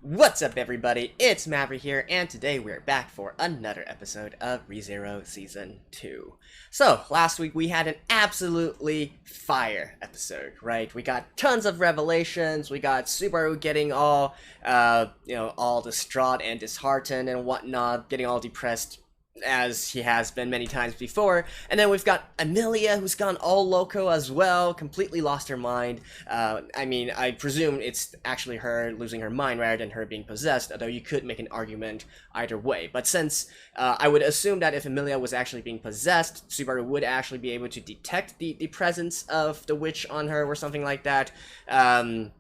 What's up, everybody? It's Maverick here, and today we're back for another episode of ReZero Season 2. So, last week we had an absolutely fire episode, right? We got tons of revelations, we got Subaru getting all, all distraught and disheartened and whatnot, getting all depressed as he has been many times before, and then we've got Amelia, who's gone all loco as well, completely lost her mind. I presume it's actually her losing her mind rather than her being possessed, although you could make an argument either way. But since I would assume that if Amelia was actually being possessed, Subaru would actually be able to detect the presence of the witch on her or something like that. I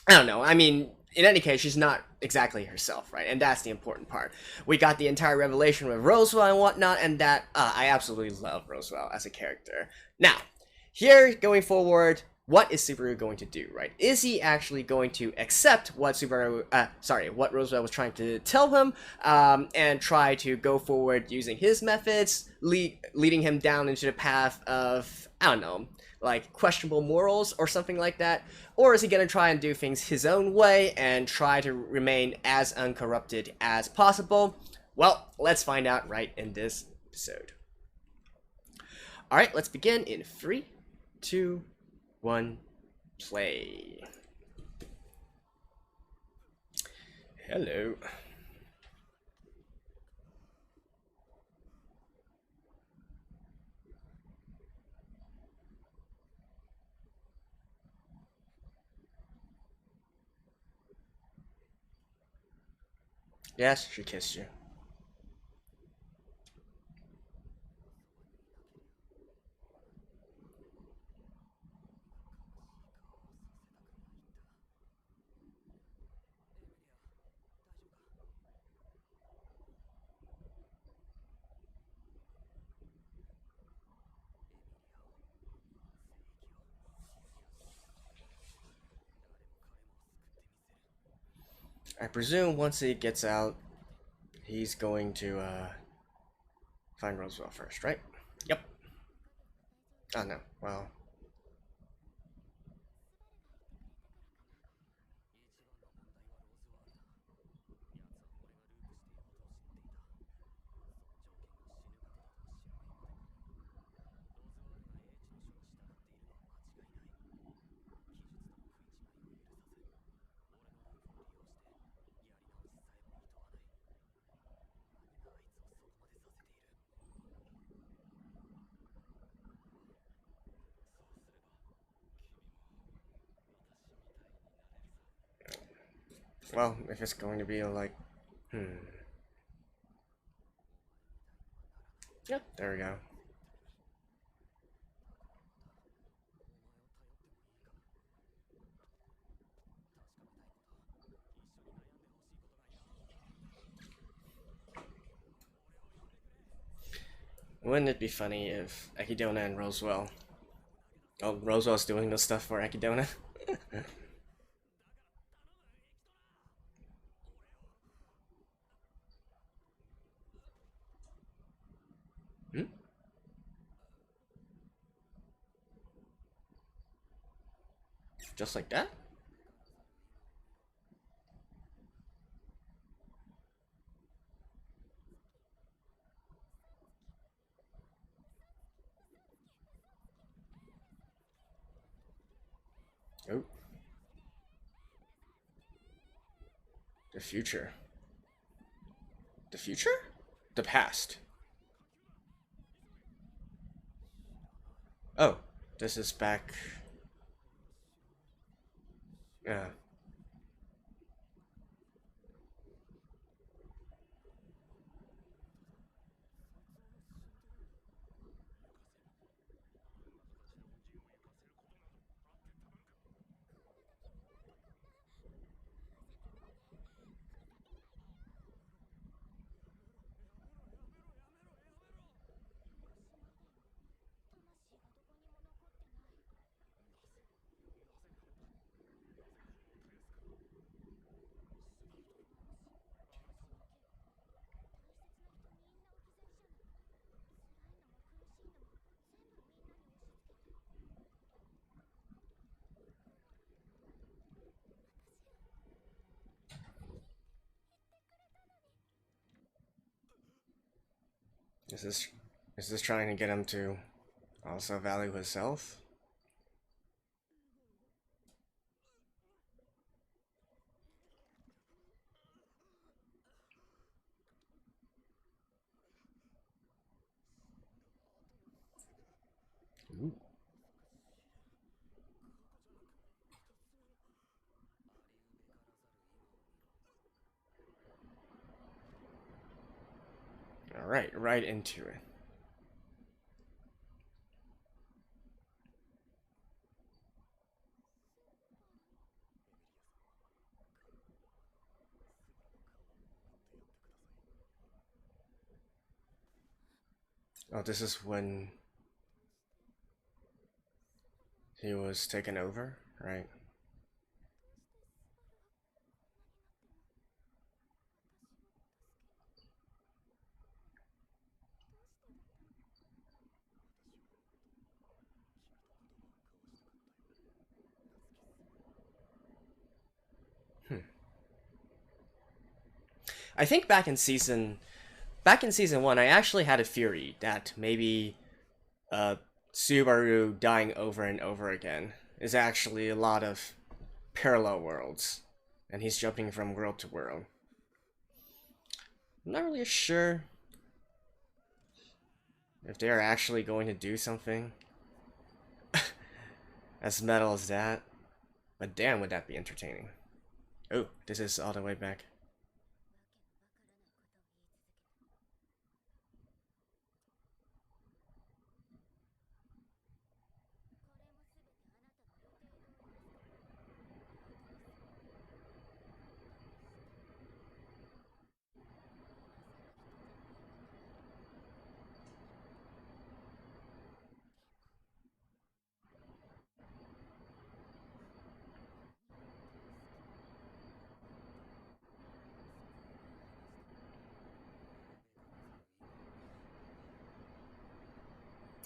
don't know, in any case, she's not exactly herself, right? And that's the important part. We got the entire revelation with Roswell and whatnot, and that, I absolutely love Roswell as a character. Now, here, going forward, what is Subaru going to do, right? Is he actually going to accept what what Roswell was trying to tell him, and try to go forward using his methods, leading him down into the path of, I don't know, like questionable morals or something like that? Or is he going to try and do things his own way and try to remain as uncorrupted as possible? Well, let's find out right in this episode. Alright, let's begin in 3, 2, 1, play. Hello. Yes, she kissed you. I presume once he gets out, he's going to find Roswell first, right? Yep. Oh no, well. Well, if it's going to be like, Yep, there we go. Wouldn't it be funny if Echidna and Roswell... Oh, Roswell's doing the stuff for Echidna? Hmm? Just like that? Oh. The future. The future? The past. Oh, this is back... Yeah. Is this trying to get him to also value himself? Ooh. Alright, right into it. Oh, this is when he was taken over, right? Hmm. I think back in season 1, I actually had a theory that maybe Subaru dying over and over again is actually a lot of parallel worlds, and he's jumping from world to world. I'm not really sure if they are actually going to do something as metal as that, but damn, would that be entertaining. Oh, this is all the way back.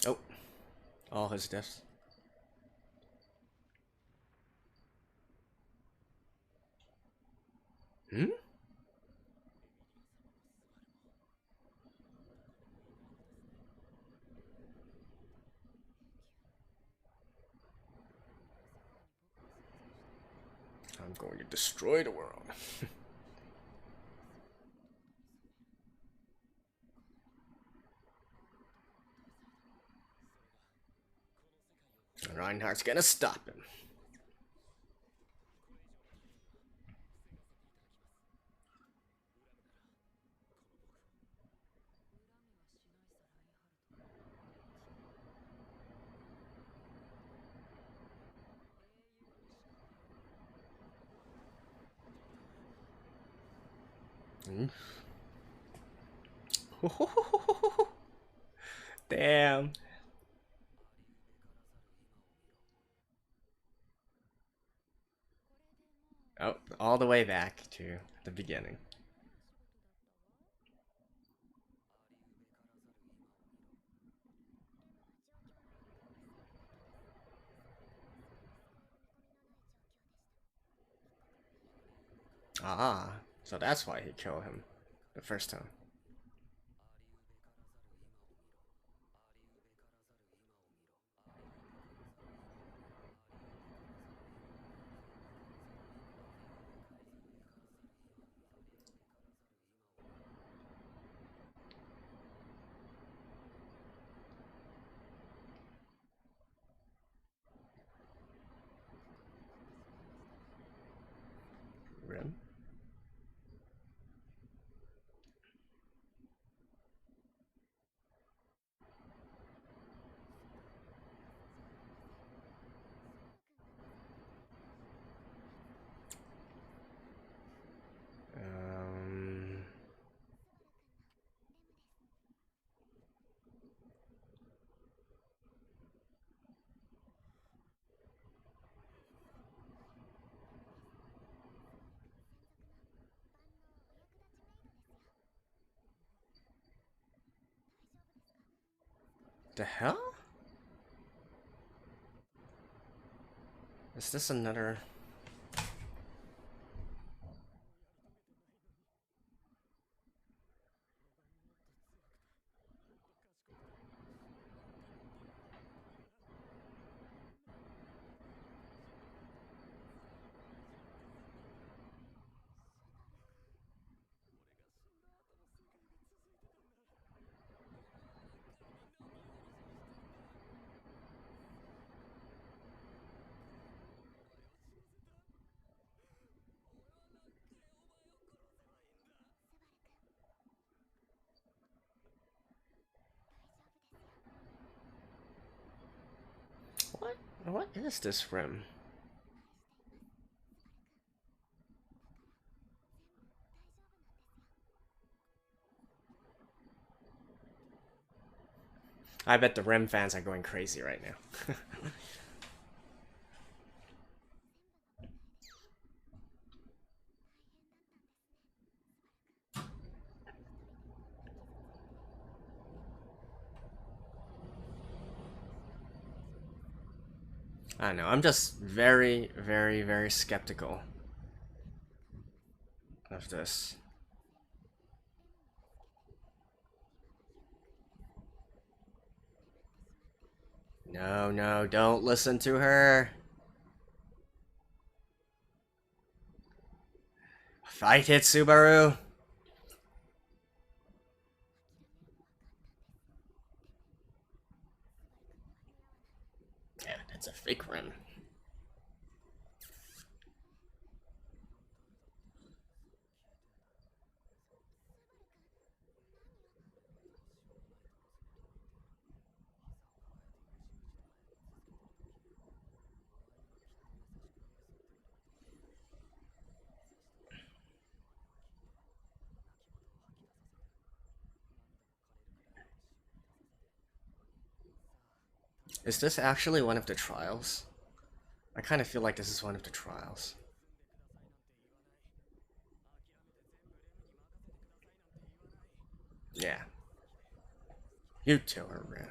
Oh, all his deaths. Hmm? I'm going to destroy the world. Reinhardt's gonna stop him. Hmm? Damn. Oh, all the way back to the beginning. Ah, so that's why he killed him the first time. Rim? Um, the hell? Is this another? What is this rim? I bet the rim fans are going crazy right now. I don't know. I'm just very, very, very skeptical of this. No, no, don't listen to her. Fight it, Subaru. Yeah, that's a fake rim. Is this actually one of the trials? I kind of feel like this is one of the trials. Yeah. You two are real.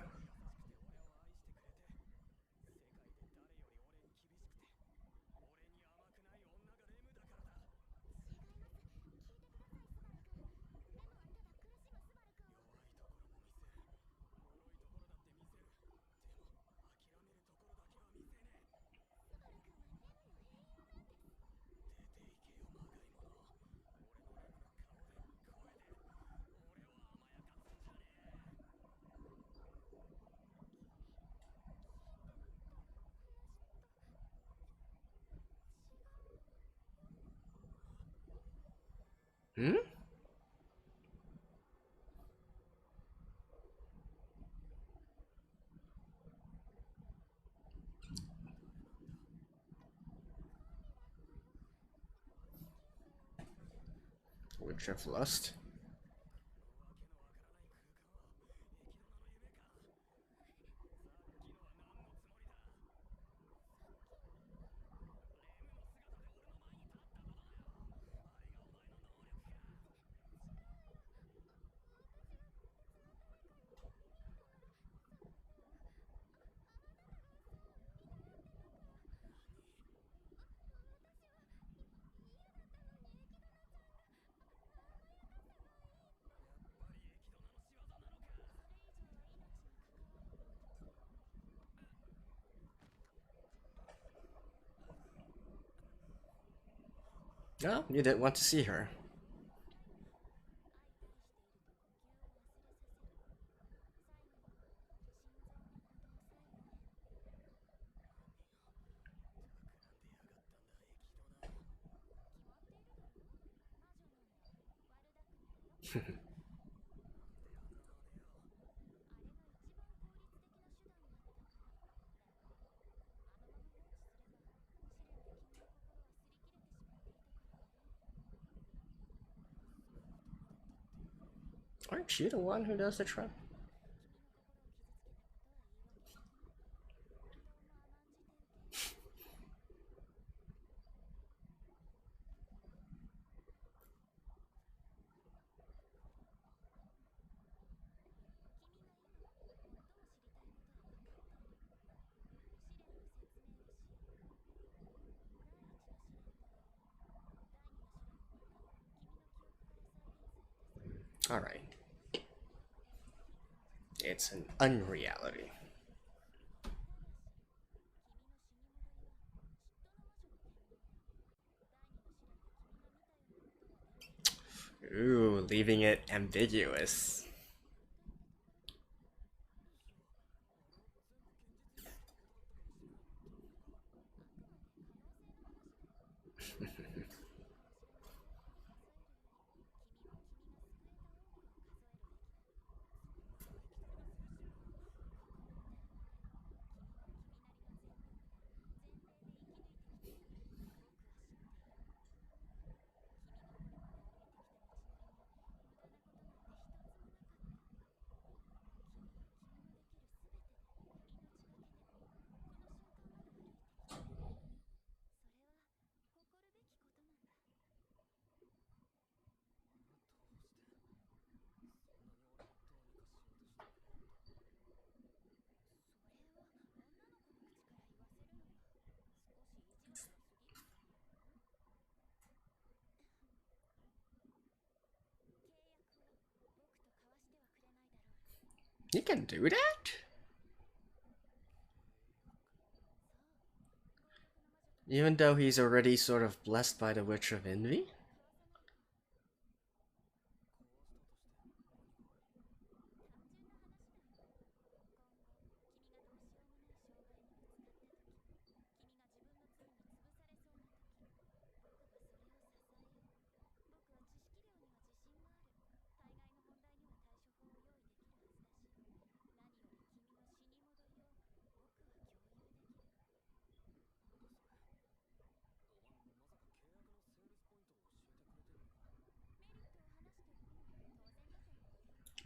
Hmm? Witch of Lust? No, you didn't want to see her. Aren't you the one who does the trap? Alright. It's an unreality. Ooh, leaving it ambiguous. He can do that? Even though he's already sort of blessed by the Witch of Envy?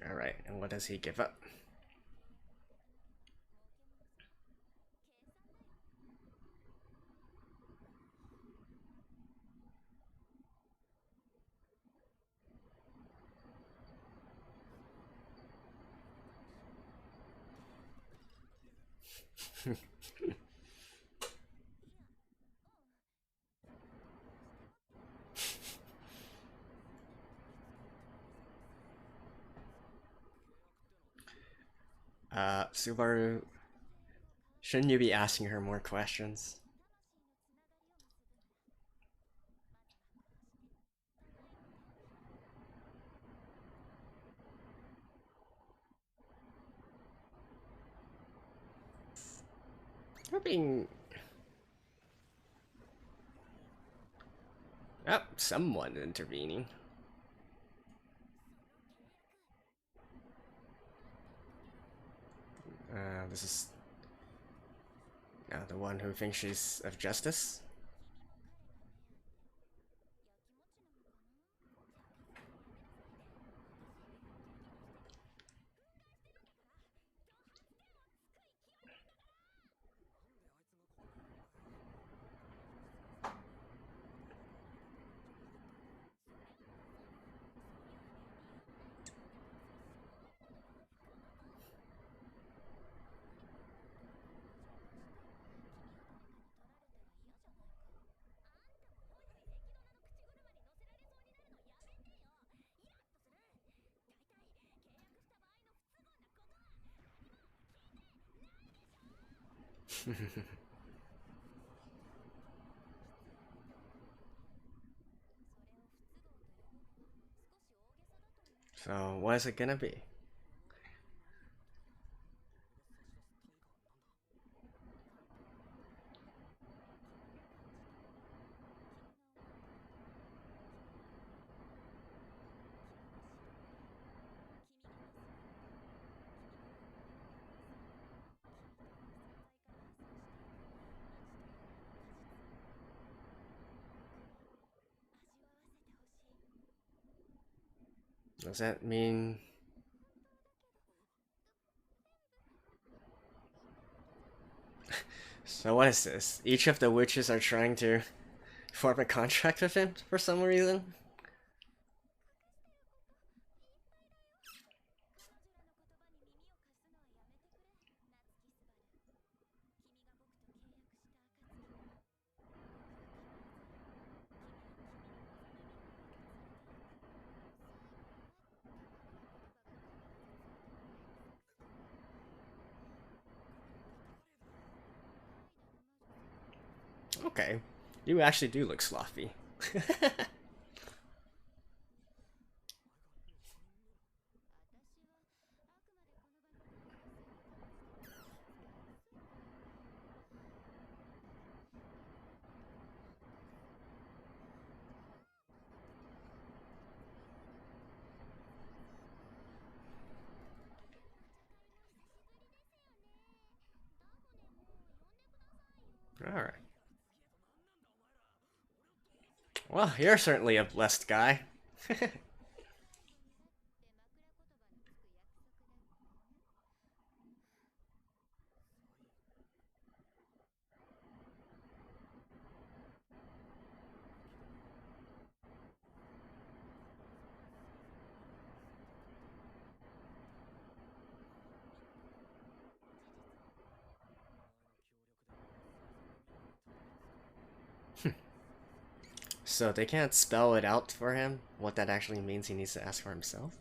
Alright, and what does he give up? Subaru, shouldn't you be asking her more questions? You're being... Oh, someone intervening. This is the one who thinks she's of justice. So, what is it gonna be? Does that mean... So what is this? Each of the witches are trying to form a contract with him for some reason? Okay. You actually do look sloppy. Alright. Well, you're certainly a blessed guy. So they can't spell it out for him? What that actually means he needs to ask for himself?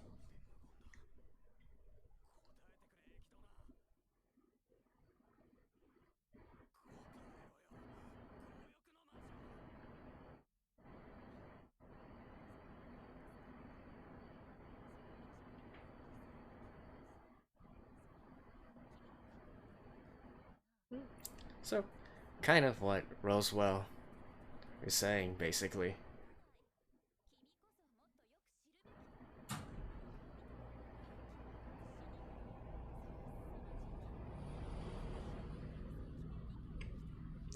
So, kind of what Roswell is saying, basically.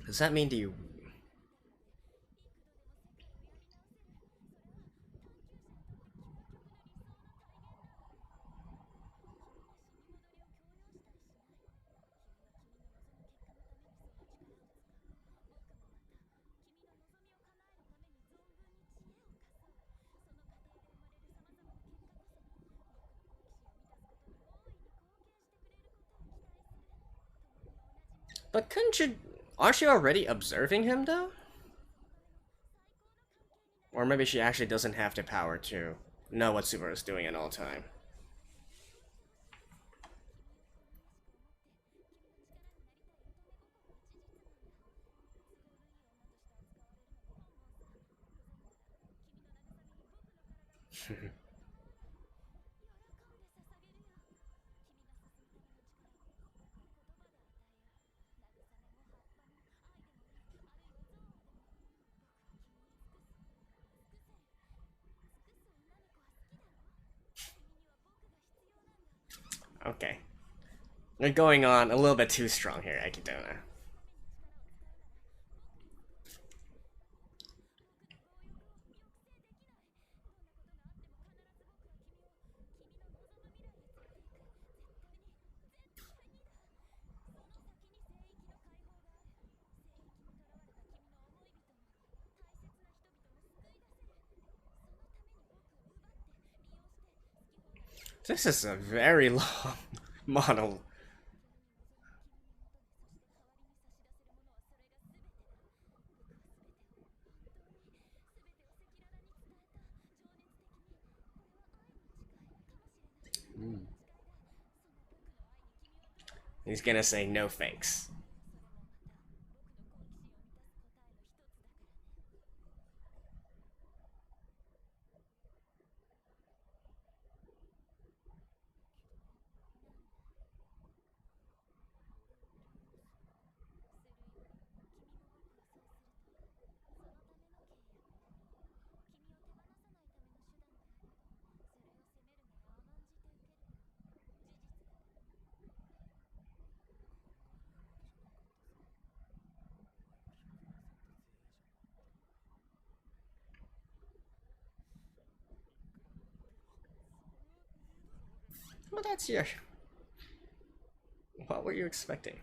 Does that mean do you... But couldn't you... Aren't you already observing him, though? Or maybe she actually doesn't have the power to know what Subaru is doing at all time. Okay. We're going on a little bit too strong here, Echidna. This is a very long monologue. He's gonna say no thanks. Well, that's your... What were you expecting?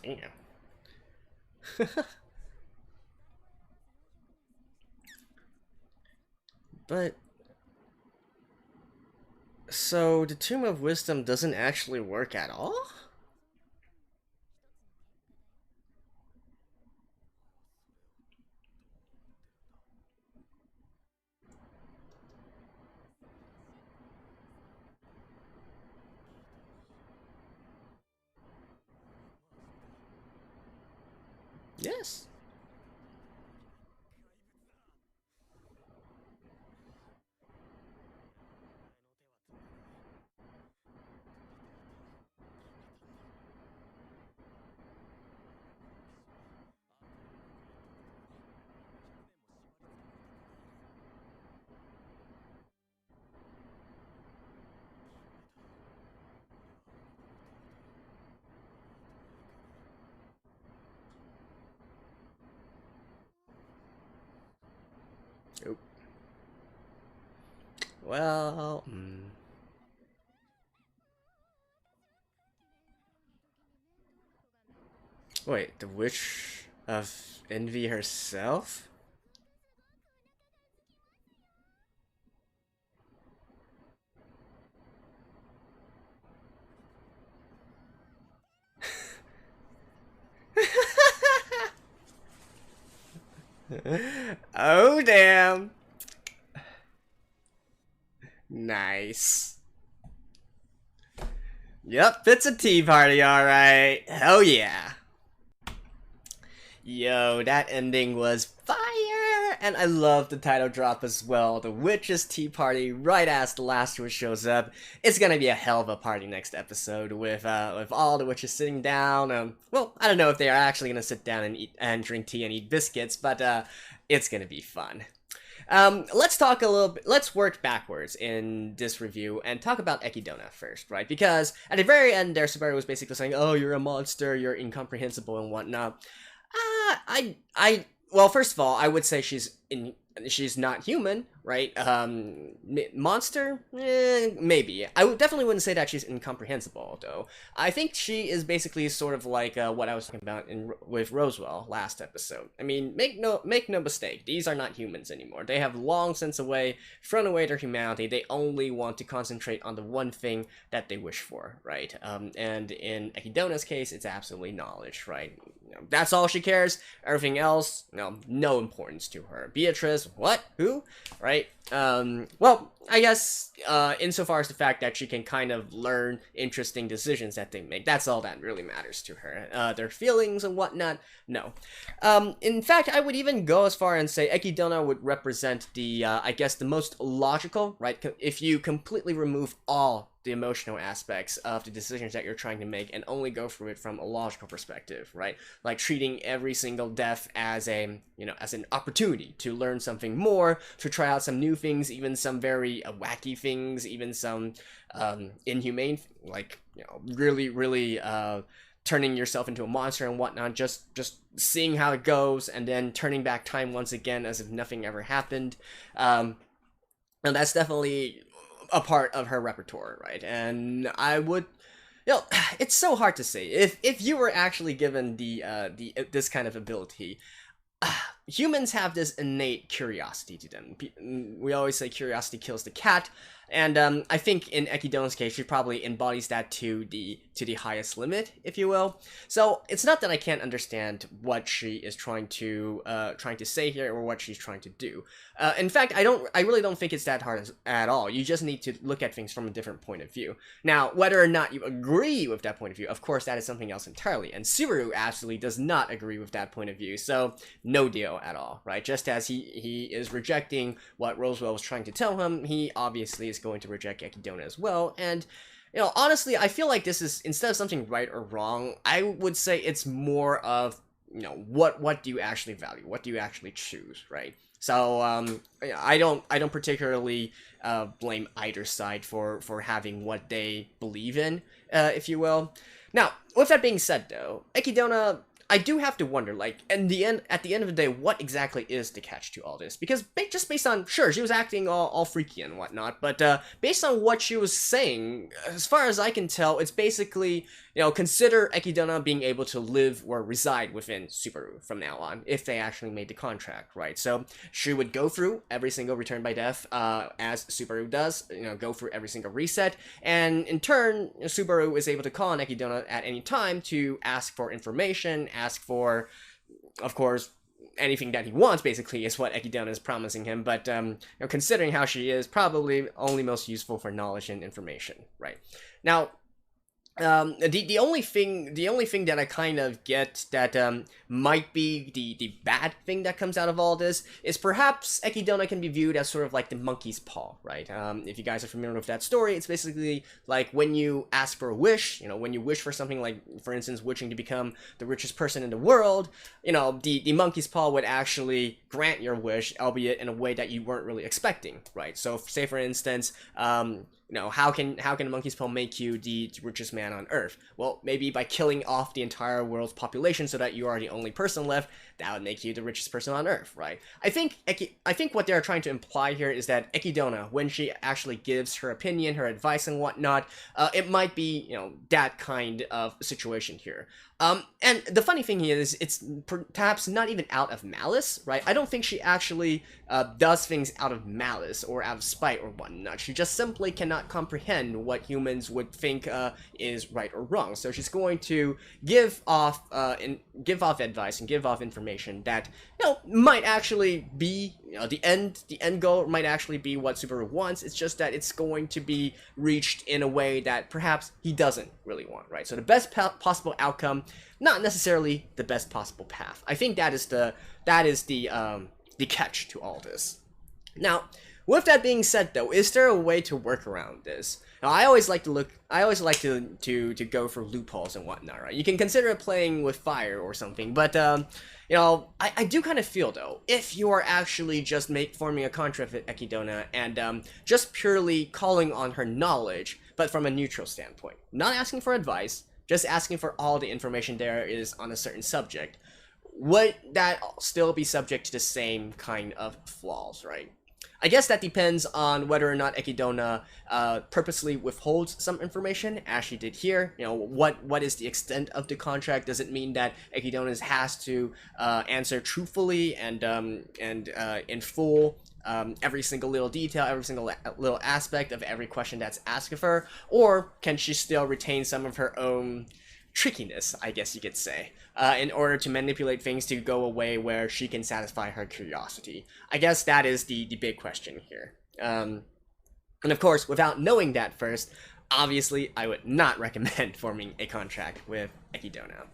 Damn. But so the Tomb of Wisdom doesn't actually work at all? Yes. Oop. Well, wait, the Witch of Envy herself? Oh, damn. Nice. Yep, it's a tea party, alright. Hell yeah. Yo, that ending was fire! And I love the title drop as well. The Witch's Tea Party, right as the last witch shows up. It's gonna be a hell of a party next episode with all the witches sitting down. Well, I don't know if they are actually gonna sit down and eat and drink tea and eat biscuits, but it's gonna be fun. Let's talk a little bit, let's work backwards in this review and talk about Echidna first, right? Because at the very end there, Subaru was basically saying, oh, you're a monster, you're incomprehensible and whatnot. Well, first of all, I would say she's not human, right? Monster? Maybe. Definitely wouldn't say that she's incomprehensible, though. I think she is basically sort of like what I was talking about with Roswell last episode. I mean, make no mistake, these are not humans anymore. They have long since thrown away their humanity. They only want to concentrate on the one thing that they wish for, right? And in Echidna's case, it's absolutely knowledge, right? That's all she cares. Everything else, no importance to her. Beatrice, what? Who? Right? Well, I guess, insofar as the fact that she can kind of learn interesting decisions that they make, that's all that really matters to her. Their feelings and whatnot, no. In fact, I would even go as far and say Echidna would represent the, I guess, the most logical, right? If you completely remove all the emotional aspects of the decisions that you're trying to make and only go through it from a logical perspective, right? Like treating every single death as as an opportunity to learn something more, to try out some new things, even some very wacky things, even some inhumane, like, really turning yourself into a monster and whatnot, just seeing how it goes and then turning back time once again as if nothing ever happened. And that's definitely a part of her repertoire, right? And I would, it's so hard to say. If you were actually given this kind of ability, humans have this innate curiosity to them. We always say curiosity kills the cat, and I think in Echidna's case, she probably embodies that to the highest limit, if you will. So it's not that I can't understand what she is trying to say here or what she's trying to do. In fact, I really don't think it's that hard at all. You just need to look at things from a different point of view. Now, whether or not you agree with that point of view, of course, that is something else entirely. And Subaru absolutely does not agree with that point of view. So no deal at all, right? Just as he is rejecting what Roswell was trying to tell him, he obviously is going to reject Echidna as well. And honestly, I feel like this is, instead of something right or wrong, I would say it's more of, what do you actually value? What do you actually choose, right? So I don't particularly blame either side for having what they believe in, if you will. Now, with that being said, though, Echidna, I do have to wonder, like, at the end of the day, what exactly is the catch to all this? Because just based on, sure, she was acting all freaky and whatnot, but based on what she was saying, as far as I can tell, it's basically, consider Echidna being able to live or reside within Subaru from now on, if they actually made the contract, right? So she would go through every single return by death, as Subaru does, go through every single reset, and in turn, Subaru is able to call on Echidna at any time to ask for information, ask for, of course, anything that he wants, basically, is what Echidna is promising him, but considering how she is, probably only most useful for knowledge and information, right? Now, the only thing that I kind of get that might be the bad thing that comes out of all this is perhaps Echidna can be viewed as sort of like the monkey's paw, right? If you guys are familiar with that story, it's basically like when you ask for a wish, when you wish for something like, for instance, wishing to become the richest person in the world, the monkey's paw would actually grant your wish, albeit in a way that you weren't really expecting, right? So say for instance, how can a monkey's paw make you the richest man on Earth? Well, maybe by killing off the entire world's population so that you are the only person left, that would make you the richest person on Earth, right? I think what they're trying to imply here is that Echidna, when she actually gives her opinion, her advice and whatnot, it might be, that kind of situation here. And the funny thing here is, it's perhaps not even out of malice, right? I don't think she actually does things out of malice or out of spite or whatnot. She just simply cannot comprehend what humans would think is right or wrong. So she's going to give off advice and give off information that might actually be the end goal might actually be what Subaru wants. It's just that it's going to be reached in a way that perhaps he doesn't really want, right? So the best possible outcome, not necessarily the best possible path. I think that is the catch to all this. Now, with that being said, though, is there a way to work around this? Now, I always like to go for loopholes and whatnot, right? You can consider playing with fire or something, but I do kind of feel, though, if you are actually just forming a contract with Echidna and just purely calling on her knowledge, but from a neutral standpoint, not asking for advice, just asking for all the information there is on a certain subject, would that still be subject to the same kind of flaws, right? I guess that depends on whether or not Echidna purposely withholds some information, as she did here. What is the extent of the contract? Does it mean that Echidna has to answer truthfully and in full every single little detail, every single little aspect of every question that's asked of her? Or can she still retain some of her own trickiness, I guess you could say, in order to manipulate things to go a way where she can satisfy her curiosity? I guess that is the big question here. And of course, without knowing that first, obviously I would not recommend forming a contract with Echidna.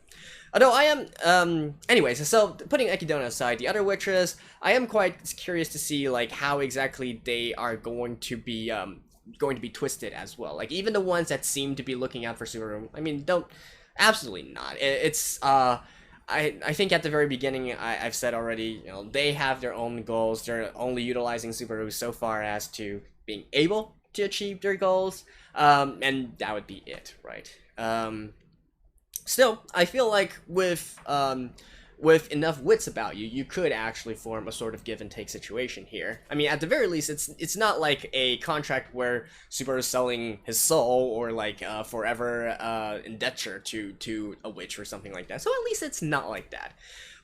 Although I am, anyways, so putting Echidna aside, the other witches, I am quite curious to see like how exactly they are going to be twisted as well. Like even the ones that seem to be looking out for Subaru, I mean, absolutely not. I think at the very beginning, I've said already, they have their own goals. They're only utilizing Subaru so far as to being able to achieve their goals, and that would be it, right? Still, I feel like with enough wits about you, you could actually form a sort of give and take situation here. I mean, at the very least, it's not like a contract where Subaru is selling his soul or like forever indenture to a witch or something like that. So at least it's not like that.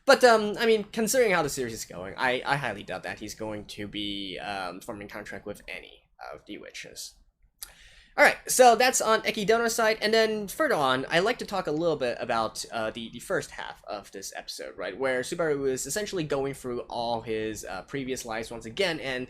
But I mean, considering how the series is going, I highly doubt that he's going to be forming a contract with any of the witches. Alright, so that's on Echidna's side, and then further on, I'd like to talk a little bit about the first half of this episode, right, where Subaru is essentially going through all his previous lives once again, and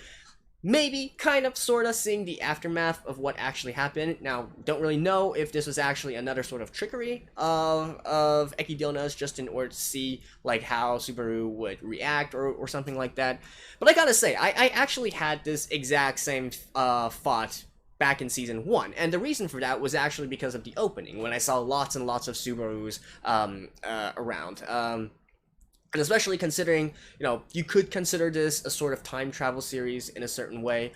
maybe kind of sort of seeing the aftermath of what actually happened. Now, don't really know if this was actually another sort of trickery of Echidna's just in order to see like how Subaru would react or something like that. But I gotta say, I actually had this exact same thought back in season 1, and the reason for that was actually because of the opening, when I saw lots and lots of Subarus around. And especially considering, you could consider this a sort of time travel series in a certain way,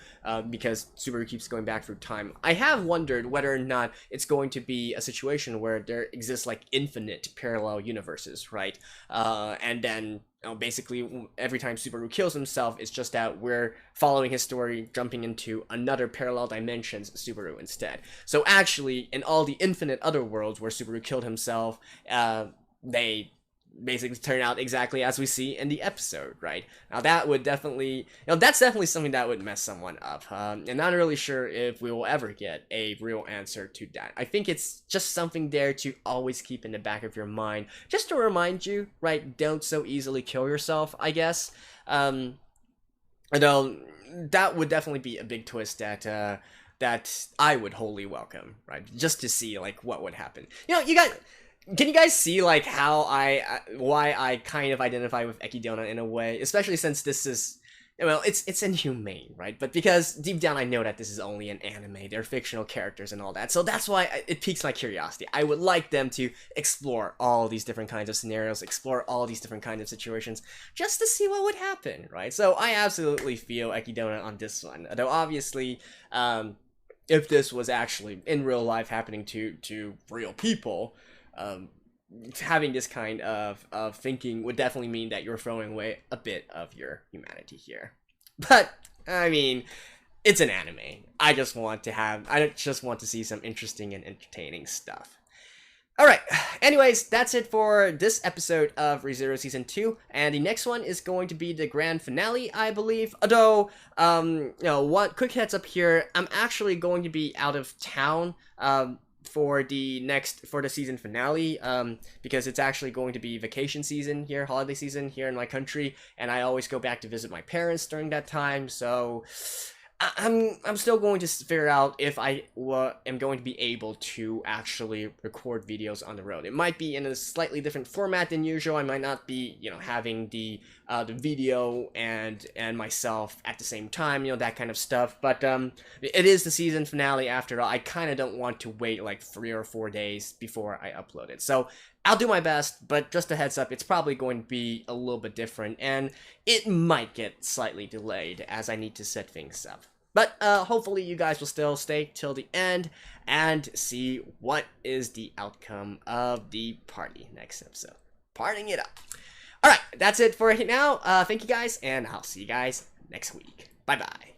because Subaru keeps going back through time. I have wondered whether or not it's going to be a situation where there exists like infinite parallel universes, right? And then basically every time Subaru kills himself, it's just that we're following his story, jumping into another parallel dimension's Subaru instead. So actually, in all the infinite other worlds where Subaru killed himself, they basically turn out exactly as we see in the episode, right? Now that would definitely, that's definitely something that would mess someone up. And not really sure if we will ever get a real answer to that. I think it's just something there to always keep in the back of your mind, just to remind you, right? Don't so easily kill yourself, I guess. Although that would definitely be a big twist that that I would wholly welcome, right? Just to see like what would happen. You guys. Can you guys see like how why I kind of identify with Echidna in a way, especially since this is, well, it's inhumane, right? But because deep down I know that this is only an anime, they're fictional characters and all that, so that's why it piques my curiosity. I would like them to explore all these different kinds of scenarios, explore all these different kinds of situations, just to see what would happen, right? So I absolutely feel Echidna on this one, though obviously, if this was actually in real life happening to real people, having this kind of thinking would definitely mean that you're throwing away a bit of your humanity here. But I mean, it's an anime. I just want to see some interesting and entertaining stuff. Alright, anyways, that's it for this episode of ReZero Season 2, and the next one is going to be the grand finale, I believe. Although, what quick heads up here, I'm actually going to be out of town, for the season finale, because it's actually going to be vacation season here, holiday season here in my country, and I always go back to visit my parents during that time, so I'm still going to figure out if I am going to be able to actually record videos on the road. It might be in a slightly different format than usual. I might not be, having the video and myself at the same time, that kind of stuff. But it is the season finale after all. I kind of don't want to wait like 3 or 4 days before I upload it. So I'll do my best, but just a heads up, it's probably going to be a little bit different, and it might get slightly delayed as I need to set things up. But hopefully you guys will still stay till the end and see what is the outcome of the party next episode. Partying it up. Alright, that's it for now. Thank you guys, and I'll see you guys next week. Bye-bye.